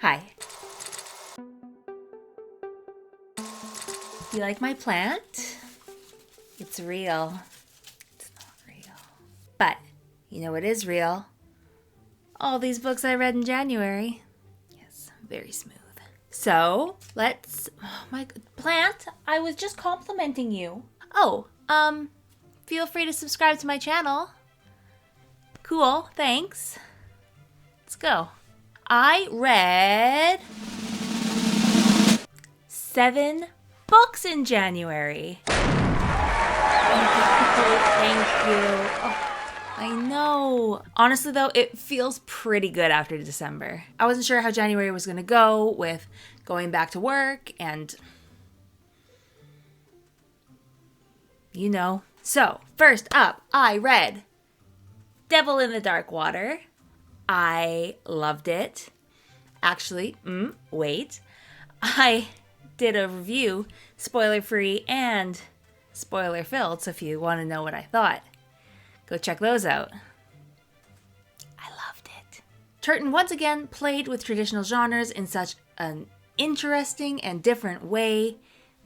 Hi. You like my plant? It's real. It's not real. But, you know what is real? All these books I read in January. Yes, very smooth. So, my plant, I was just complimenting you. Oh, feel free to subscribe to my channel. Cool, thanks. Let's go. I read 7 books in January. Thank you. Oh, I know. Honestly, though, it feels pretty good after December. I wasn't sure how January was going to go with going back to work and, you know. So, first up, I read Devil in the Dark Water. I loved it. Actually, wait. I did a review, spoiler-free and spoiler-filled, so if you want to know what I thought, go check those out. I loved it. Turton once again played with traditional genres in such an interesting and different way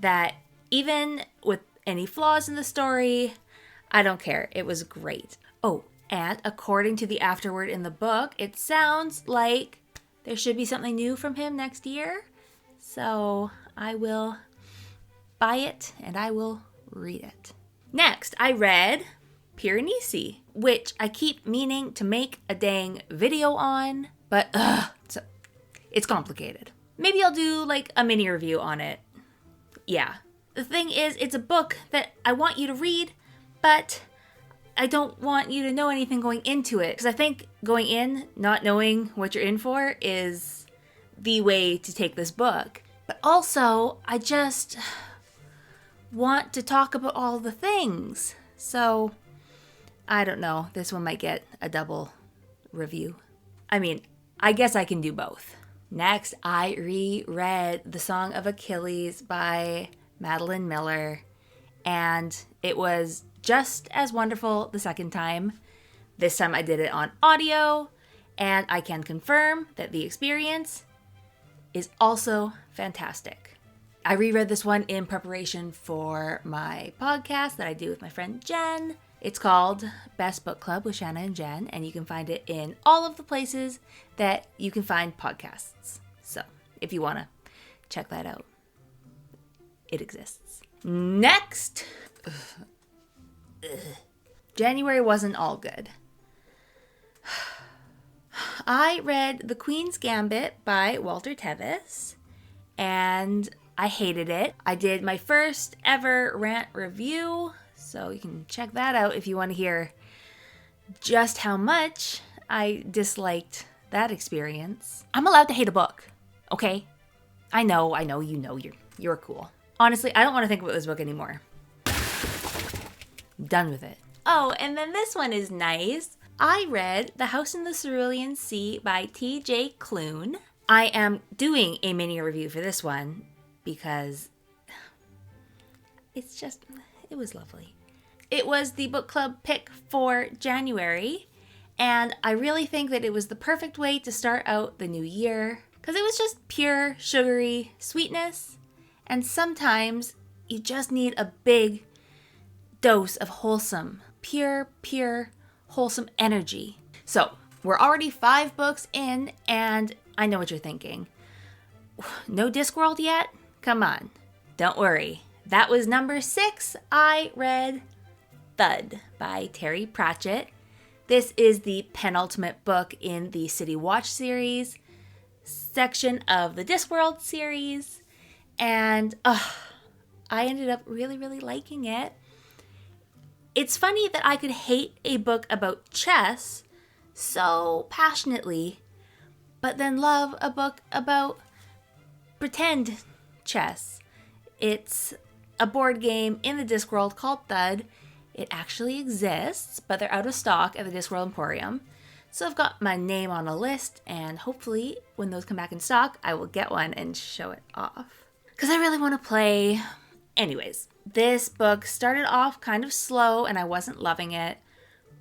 that even with any flaws in the story, I don't care. It was great. Oh, and according to the afterword in the book, it sounds like there should be something new from him next year. So I will buy it and I will read it. Next, I read Piranesi, which I keep meaning to make a dang video on, but it's complicated. Maybe I'll do like a mini review on it. Yeah. The thing is, it's a book that I want you to read, but I don't want you to know anything going into it. Because I think going in, not knowing what you're in for, is the way to take this book. But also, I just want to talk about all the things. So, I don't know. This one might get a double review. I mean, I guess I can do both. Next, I reread The Song of Achilles by Madeline Miller. And it was just as wonderful the second time. This time I did it on audio, and I can confirm that the experience is also fantastic. I reread this one in preparation for my podcast that I do with my friend Jen. It's called Best Book Club with Shanna and Jen, and you can find it in all of the places that you can find podcasts. So, if you want to check that out, it exists. Next, January wasn't all good. I read The Queens Gambit by Walter Tevis, and I hated it. I did my first ever rant review, so you can check that out if you want to hear just how much I disliked that experience. I'm allowed to hate a book, okay? I know, you're cool. Honestly, I don't want to think about this book anymore. Done with it. Oh, and then this one is nice. I read The House in the Cerulean Sea by T.J. Klune. I am doing a mini review for this one because it was lovely. It was the book club pick for January, and I really think that it was the perfect way to start out the new year because it was just pure, sugary sweetness, and sometimes you just need a big dose of wholesome, pure, wholesome energy. So, we're already 5 books in, and I know what you're thinking. No Discworld yet? Come on. Don't worry. That was number 6. I read Thud by Terry Pratchett. This is the penultimate book in the City Watch series section of the Discworld series, and I ended up really liking it. It's funny that I could hate a book about chess so passionately, but then love a book about pretend chess. It's a board game in the Discworld called Thud. It actually exists, but they're out of stock at the Discworld Emporium. So I've got my name on a list, and hopefully when those come back in stock, I will get one and show it off. Because I really want to play. Anyways, this book started off kind of slow and I wasn't loving it,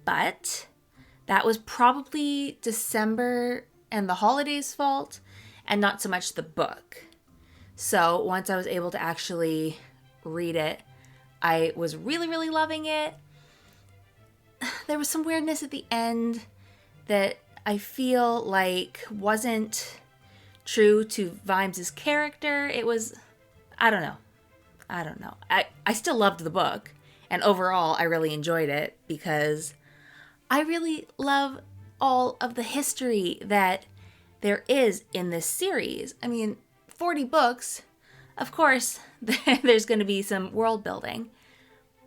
but that was probably December and the holidays' fault. and not so much the book. So once I was able to actually read it, I was really, really loving it. There was some weirdness at the end that I feel like wasn't true to Vimes' character. It was, I don't know. I still loved the book, and overall I really enjoyed it because I really love all of the history that there is in this series. I mean, 40 books, of course, there's going to be some world building,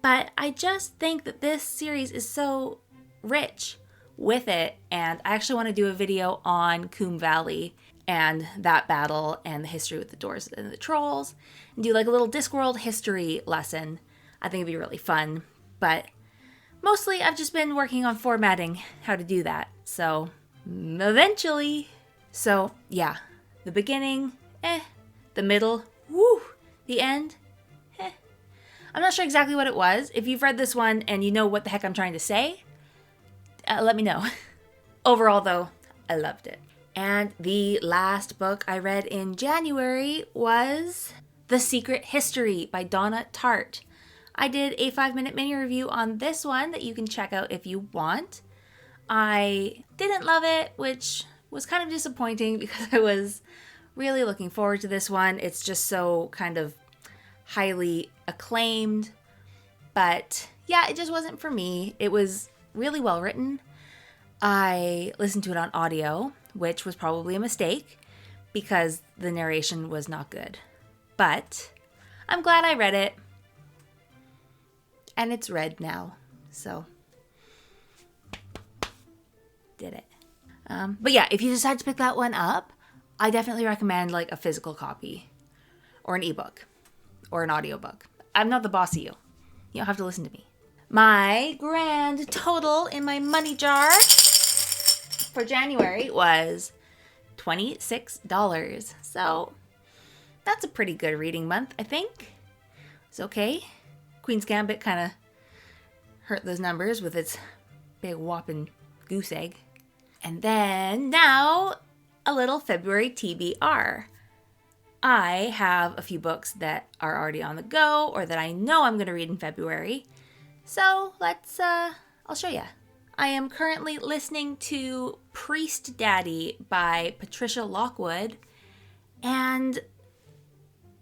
but I just think that this series is so rich with it, and I actually want to do a video on Coombe Valley and that battle and the history with the doors and the trolls, and do like a little Discworld history lesson. I think it'd be really fun, but mostly I've just been working on formatting how to do that, so eventually. So yeah, the beginning, the middle, woo, the end, I'm not sure exactly what it was. If you've read this one and you know what the heck I'm trying to say, let me know. Overall though, I loved it. And the last book I read in January was The Secret History by Donna Tartt. I did a 5-minute mini review on this one that you can check out if you want. I didn't love it, which was kind of disappointing because I was really looking forward to this one. It's just so kind of highly acclaimed. But yeah, it just wasn't for me. It was really well written. I listened to it on audio, which was probably a mistake because the narration was not good. But I'm glad I read it. And it's read now. So, did it. But yeah, if you decide to pick that one up, I definitely recommend like a physical copy or an ebook or an audiobook. I'm not the boss of you. You don't have to listen to me. My grand total in my money jar for January was $26. So that's a pretty good reading month, I think. It's okay. Queens Gambit kind of hurt those numbers with its big whopping goose egg. And then now a little February TBR. I have a few books that are already on the go or that I know I'm going to read in February. So let's, I'll show you. I am currently listening to Priest Daddy by Patricia Lockwood, and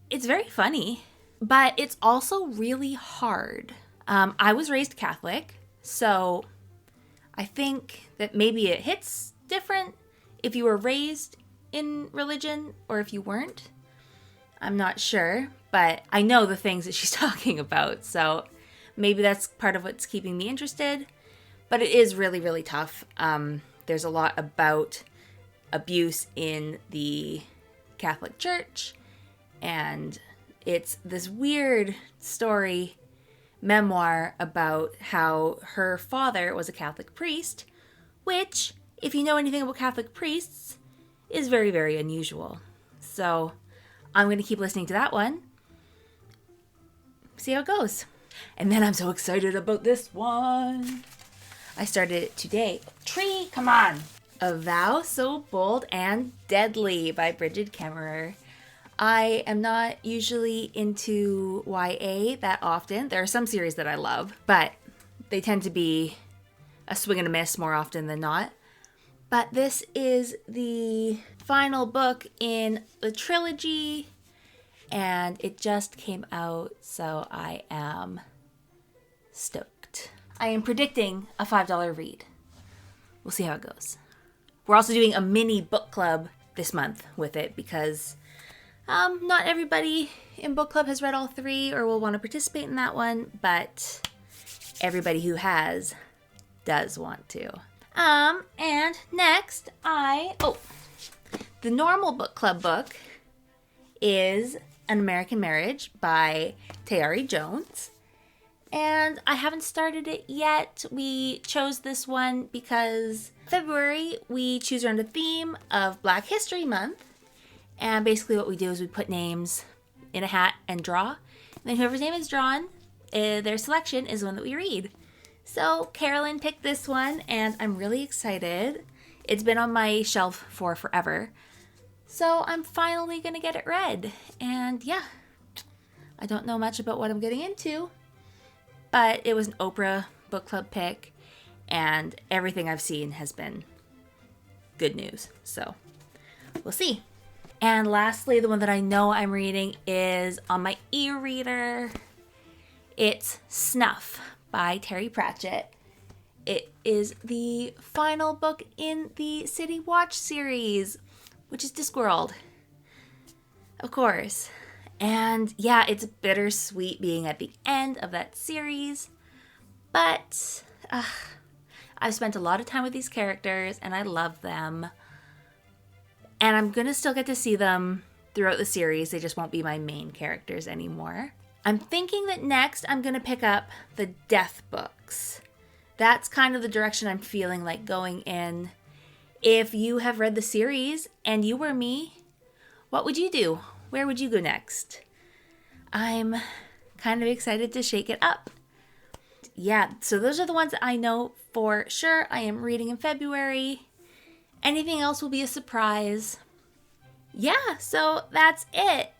it's very funny, but it's also really hard. I was raised Catholic, so I think that maybe it hits different if you were raised in religion or if you weren't. I'm not sure, but I know the things that she's talking about, so maybe that's part of what's keeping me interested. But it is really, really tough. There's a lot about abuse in the Catholic Church, and it's this weird story, memoir about how her father was a Catholic priest, which, if you know anything about Catholic priests, is very, very unusual. So I'm going to keep listening to that one, see how it goes. And then I'm so excited about this one. I started it today. Tree, come on. A Vow So Bold and Deadly by Bridget Kemmerer. I am not usually into YA that often. There are some series that I love, but they tend to be a swing and a miss more often than not. But this is the final book in the trilogy, and it just came out, so I am stoked. I am predicting a $5 read. We'll see how it goes. We're also doing a mini book club this month with it because not everybody in book club has read all 3 or will want to participate in that one, but everybody who has does want to. And next the normal book club book is An American Marriage by Tayari Jones. And I haven't started it yet. We chose this one because February we choose around a theme of Black History Month. And basically what we do is we put names in a hat and draw. And then whoever's name is drawn, their selection is the one that we read. So Carolyn picked this one and I'm really excited. It's been on my shelf for forever. So I'm finally gonna get it read. And yeah, I don't know much about what I'm getting into, but it was an Oprah book club pick, and everything I've seen has been good news. So we'll see. And lastly, the one that I know I'm reading is on my e-reader. It's Snuff by Terry Pratchett. It is the final book in the City Watch series, which is Discworld, of course. And yeah, it's bittersweet being at the end of that series, but I've spent a lot of time with these characters and I love them. And I'm gonna still get to see them throughout the series. They just won't be my main characters anymore. I'm thinking that next I'm gonna pick up the Death books. That's kind of the direction I'm feeling like going in. If you have read the series and you were me, what would you do? Where would you go next? I'm kind of excited to shake it up. Yeah, so those are the ones that I know for sure I am reading in February. Anything else will be a surprise. Yeah, so that's it.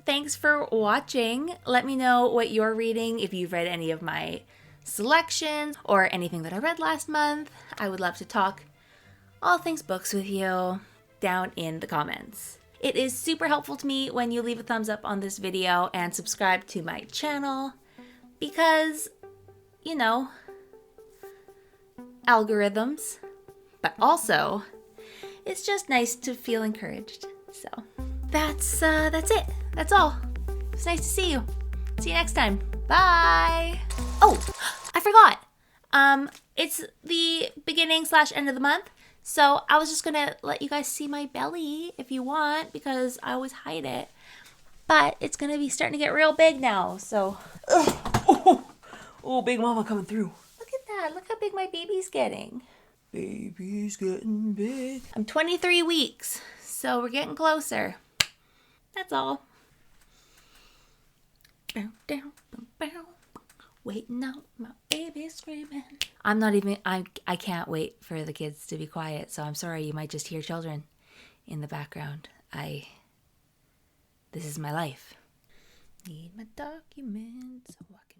Thanks for watching. Let me know what you're reading, if you've read any of my selections or anything that I read last month. I would love to talk all things books with you down in the comments. It is super helpful to me when you leave a thumbs up on this video and subscribe to my channel because, you know, algorithms, but also it's just nice to feel encouraged. So that's it. That's all. It's nice to see you. See you next time. Bye. Oh, I forgot. It's the beginning/end of the month. So I was just gonna let you guys see my belly if you want, because I always hide it. But it's gonna be starting to get real big now. So, oh, big mama coming through. Look at that. Look how big my baby's getting. Baby's getting big. I'm 23 weeks, so we're getting closer. That's all. Bow, down, bow, bow. Waiting out, my baby screaming. I can't wait for the kids to be quiet, so I'm sorry you might just hear children in the background. This is my life. Need my documents so I can